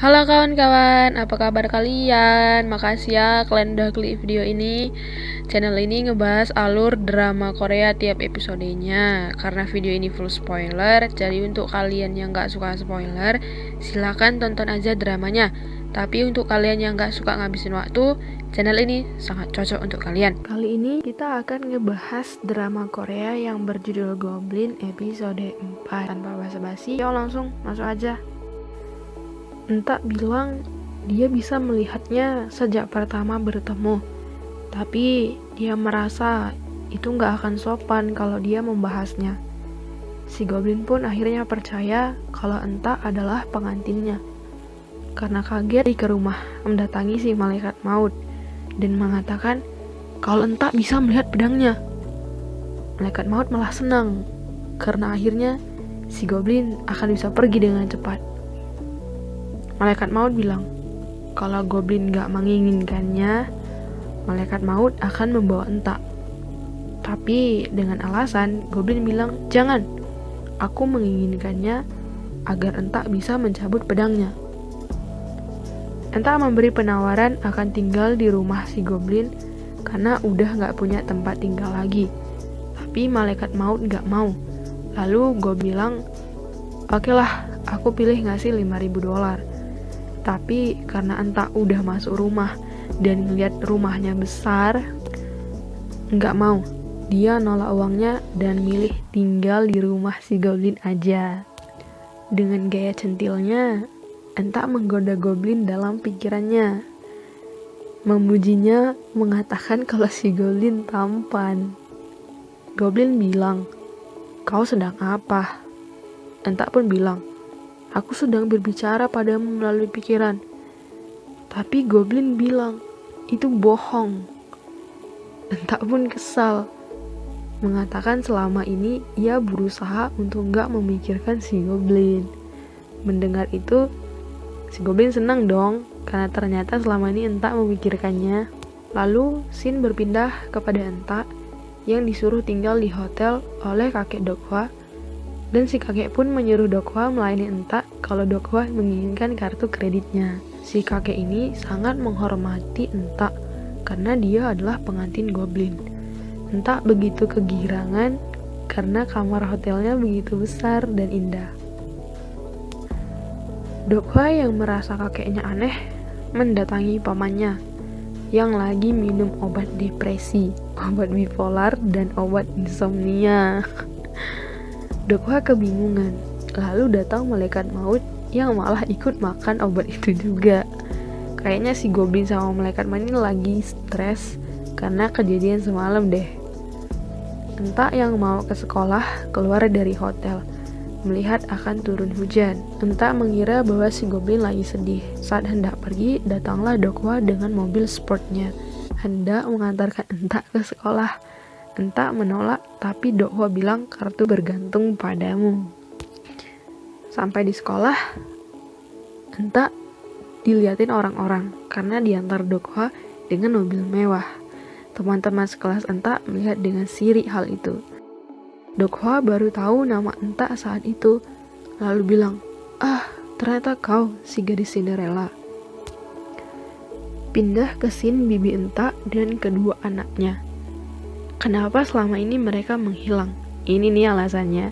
Halo kawan-kawan, apa kabar kalian? Makasih ya kalian udah klik video ini. Channel ini ngebahas alur drama Korea tiap episodenya. Karena video ini full spoiler, jadi untuk kalian yang gak suka spoiler, silahkan tonton aja dramanya. Tapi untuk kalian yang gak suka ngabisin waktu, channel ini sangat cocok untuk kalian. Kali ini kita akan ngebahas drama Korea yang berjudul Goblin episode 4. Tanpa basa-basi, yuk langsung masuk aja. Entah bilang dia bisa melihatnya sejak pertama bertemu, tapi dia merasa itu nggak akan sopan kalau dia membahasnya. Si Goblin pun akhirnya percaya kalau Entah adalah pengantinnya. Karena kaget ke rumah mendatangi si malaikat maut dan mengatakan kalau Entah bisa melihat pedangnya. Malaikat maut malah senang karena akhirnya si Goblin akan bisa pergi dengan cepat. Malaikat maut bilang, kalau Goblin gak menginginkannya, malaikat maut akan membawa Entah. Tapi dengan alasan, Goblin bilang, jangan, aku menginginkannya agar Entah bisa mencabut pedangnya. Entah memberi penawaran akan tinggal di rumah si Goblin karena udah gak punya tempat tinggal lagi. Tapi malaikat maut gak mau. Lalu Goblin bilang, oke lah, aku pilih ngasih $5.000. Tapi karena Entah udah masuk rumah dan ngeliat rumahnya besar, nggak mau. Dia nolak uangnya dan milih tinggal di rumah si Goblin aja. Dengan gaya centilnya, Entah menggoda Goblin dalam pikirannya. Memujinya, mengatakan kalau si Goblin tampan. Goblin bilang, kau sedang apa? Entah pun bilang, aku sedang berbicara padamu melalui pikiran. Tapi Goblin bilang, itu bohong. Entah pun kesal, mengatakan selama ini ia berusaha untuk gak memikirkan si Goblin. Mendengar itu, si Goblin senang dong, karena ternyata selama ini Entah memikirkannya. Lalu, scene berpindah kepada Entah yang disuruh tinggal di hotel oleh kakek Dokhwa. Dan si kakek pun menyuruh Dokhwa melayani Entah kalau Dokhwa menginginkan kartu kreditnya. Si kakek ini sangat menghormati Entah karena dia adalah pengantin Goblin. Entah begitu kegirangan karena kamar hotelnya begitu besar dan indah. Dokhwa yang merasa kakeknya aneh mendatangi pamannya yang lagi minum obat depresi, obat bipolar, dan obat insomnia. Dokhwa kebingungan, lalu datang malaikat maut yang malah ikut makan obat itu juga. Kayaknya si Goblin sama malaikat maut ini lagi stres karena kejadian semalam deh. Entah yang mau ke sekolah keluar dari hotel, melihat akan turun hujan. Entah mengira bahwa si Goblin lagi sedih. Saat hendak pergi, datanglah Dokhwa dengan mobil sportnya, hendak mengantarkan Entah ke sekolah. Entah menolak, tapi Dokhwa bilang kartu bergantung padamu. Sampai di sekolah, Entah diliatin orang-orang karena diantar Dokhwa dengan mobil mewah. Teman-teman sekelas Entah melihat dengan sirik hal itu. Dokhwa baru tahu nama Entah saat itu, lalu bilang, ternyata kau si gadis Cinderella. Pindah ke scene bibi Entah dan kedua anaknya. Kenapa selama ini mereka menghilang? Ini nih alasannya.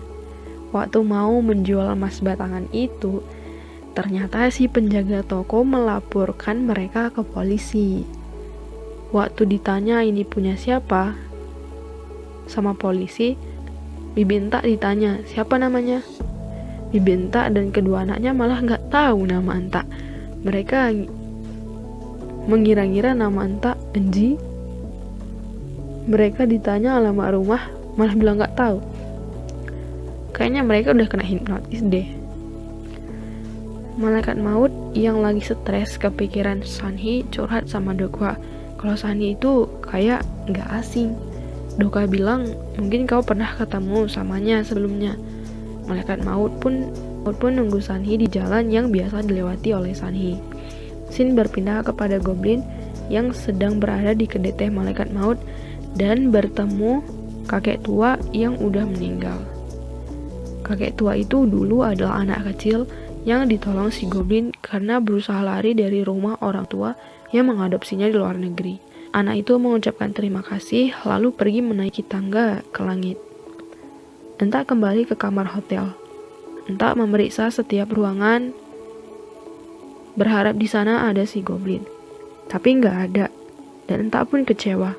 Waktu mau menjual emas batangan itu, ternyata si penjaga toko melaporkan mereka ke polisi. Waktu ditanya ini punya siapa sama polisi, bibi Entah ditanya siapa namanya. Bibi Entah dan kedua anaknya malah nggak tahu nama Entah. Mereka mengira-ngira nama Entah Enji. Mereka ditanya alamat rumah, malah bilang gak tahu. Kayaknya mereka udah kena hipnotis deh. Malaikat maut yang lagi stres kepikiran Sunhee curhat sama Dokhwa. Kalau Sunhee itu kayak gak asing. Dokhwa bilang, mungkin kau pernah ketemu samanya sebelumnya. Malaikat maut pun nunggu Sunhee di jalan yang biasa dilewati oleh Sunhee. Scene berpindah kepada Goblin yang sedang berada di kedai teh malaikat maut dan bertemu kakek tua yang udah meninggal. Kakek tua itu dulu adalah anak kecil yang ditolong si goblin karena berusaha lari dari rumah orang tua yang mengadopsinya di luar negeri. Anak itu mengucapkan terima kasih lalu pergi menaiki tangga ke langit. Entah kembali ke kamar hotel. Entah memeriksa setiap ruangan, berharap di sana ada si goblin. Tapi nggak ada, dan entah pun kecewa.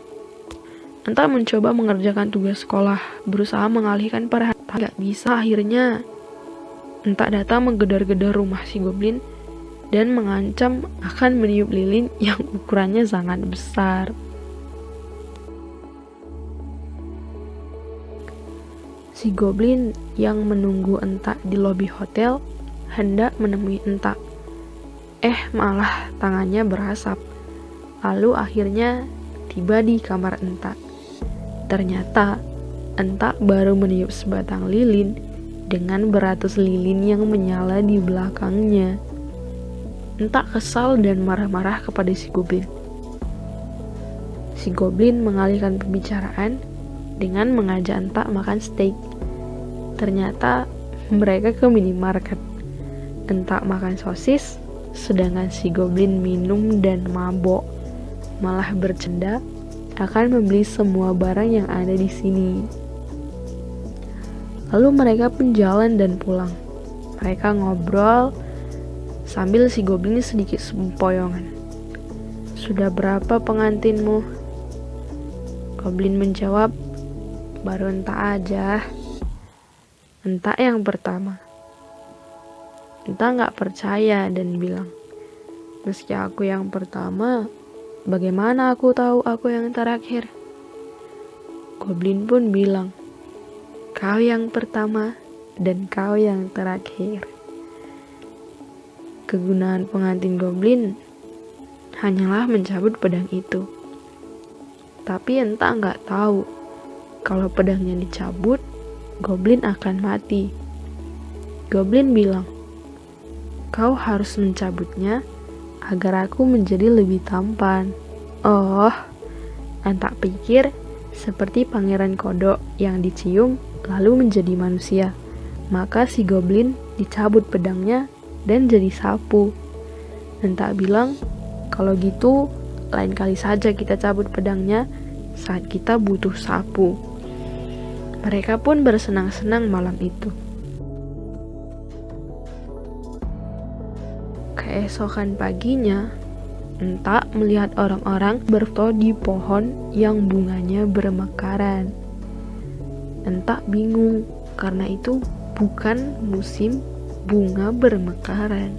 Entah mencoba mengerjakan tugas sekolah, berusaha mengalihkan perhatian, nggak bisa akhirnya. Entah datang menggedor-gedor rumah si goblin dan mengancam akan meniup lilin yang ukurannya sangat besar. Si goblin yang menunggu Entak di lobi hotel hendak menemui Entak. Malah tangannya berasap. Lalu akhirnya tiba di kamar Entak. Ternyata Entak baru meniup sebatang lilin dengan beratus lilin yang menyala di belakangnya. Entak kesal dan marah-marah kepada si goblin. Si goblin mengalihkan pembicaraan dengan mengajak Entak makan steak. Ternyata mereka ke minimarket. Entak makan sosis, sedangkan si goblin minum dan mabok. Malah bercanda akan membeli semua barang yang ada di sini. Lalu mereka pun jalan dan pulang. Mereka ngobrol sambil si goblin sedikit sempoyongan. "Sudah berapa pengantinmu?" Goblin menjawab, "Baru Entak aja." Entak yang pertama. Entak gak percaya dan bilang, "Meski aku yang pertama, bagaimana aku tahu aku yang terakhir?" Goblin pun bilang, "Kau yang pertama dan kau yang terakhir." Kegunaan pengantin goblin hanyalah mencabut pedang itu. Tapi Entak nggak tahu kalau pedangnya dicabut, goblin akan mati. Goblin bilang, "Kau harus mencabutnya agar aku menjadi lebih tampan." Oh, Entak pikir seperti pangeran kodok yang dicium lalu menjadi manusia. Maka si goblin dicabut pedangnya dan jadi sapu. Entak bilang, "Kalau gitu, lain kali saja kita cabut pedangnya saat kita butuh sapu." Mereka pun bersenang-senang malam itu. Keesokan paginya, Entak melihat orang-orang berfoto di pohon yang bunganya bermekaran. Entak bingung karena itu bukan musim bunga bermekaran.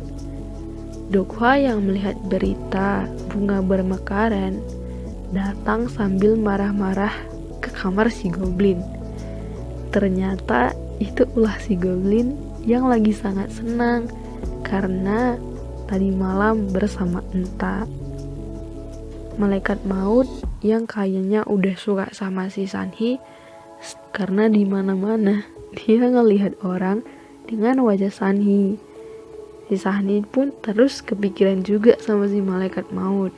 Dokwa yang melihat berita bunga bermekaran datang sambil marah-marah ke kamar si goblin. Ternyata itu ulah si goblin yang lagi sangat senang karena tadi malam bersama Entak. Malaikat maut yang kayaknya udah suka sama si Sanhi karena di mana-mana dia ngelihat orang dengan wajah Sanhi. Si Sanhi pun terus kepikiran juga sama si malaikat maut.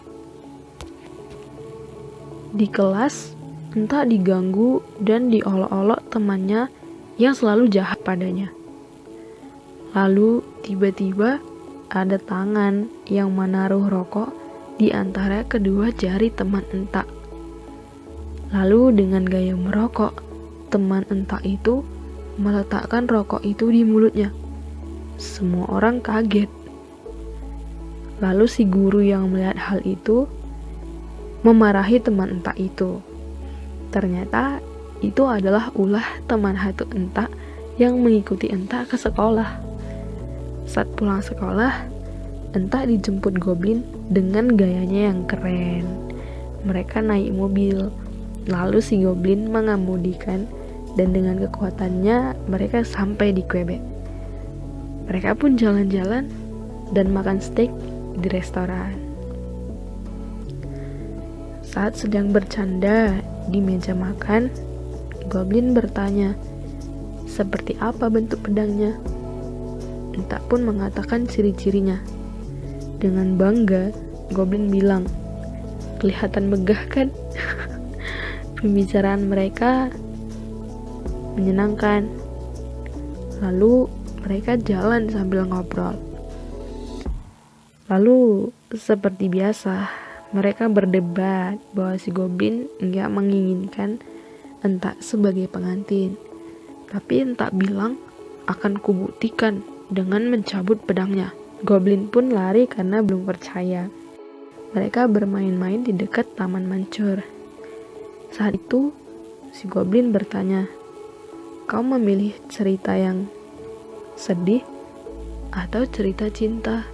Di kelas, Entak diganggu dan diolok-olok temannya yang selalu jahat padanya. Lalu tiba-tiba ada tangan yang menaruh rokok di antara kedua jari teman Entak. Lalu dengan gaya merokok, teman Entak itu meletakkan rokok itu di mulutnya. Semua orang kaget. Lalu si guru yang melihat hal itu memarahi teman Entak itu. Ternyata itu adalah ulah teman hantu Entak yang mengikuti Entak ke sekolah. Saat pulang sekolah, Entak dijemput goblin dengan gayanya yang keren. Mereka naik mobil, lalu si goblin mengemudikan dan dengan kekuatannya mereka sampai di Quebec. Mereka pun jalan-jalan dan makan steak di restoran. Saat sedang bercanda di meja makan, goblin bertanya, "Seperti apa bentuk pedangnya?" Entak pun mengatakan ciri-cirinya. Dengan bangga, goblin bilang, "Kelihatan megah kan?" Pembicaraan mereka menyenangkan. Lalu Mereka jalan sambil ngobrol. Lalu, seperti biasa, mereka berdebat bahwa si goblin nggak menginginkan Entak sebagai pengantin. Tapi Entak bilang akan kubuktikan dengan mencabut pedangnya. Goblin pun lari karena belum percaya. Mereka bermain-main di dekat taman mancur. Saat itu, si goblin bertanya, "Kau memilih cerita yang sedih atau cerita cinta?"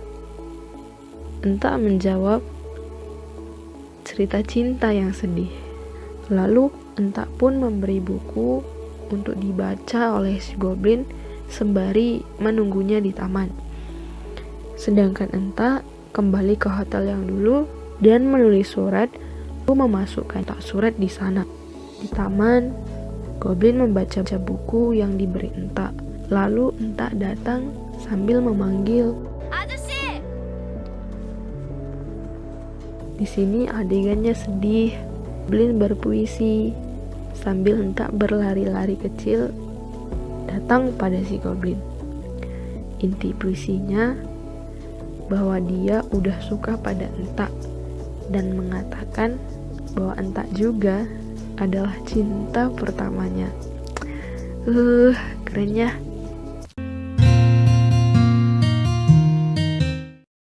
Entak menjawab, "Cerita cinta yang sedih." Lalu Entak pun memberi buku untuk dibaca oleh si goblin sembari menunggunya di taman. Sedangkan Entak kembali ke hotel yang dulu dan menulis surat lalu memasukkan surat di sana. Di taman, goblin membaca buku yang diberi Entak. Lalu Entak datang sambil memanggil, "Aduh. Di sini adegannya sedih. Goblin berpuisi sambil Entak berlari-lari kecil datang pada si goblin. Inti puisinya bahwa dia udah suka pada Entak dan mengatakan bahwa Entak juga adalah cinta pertamanya. Keren ya.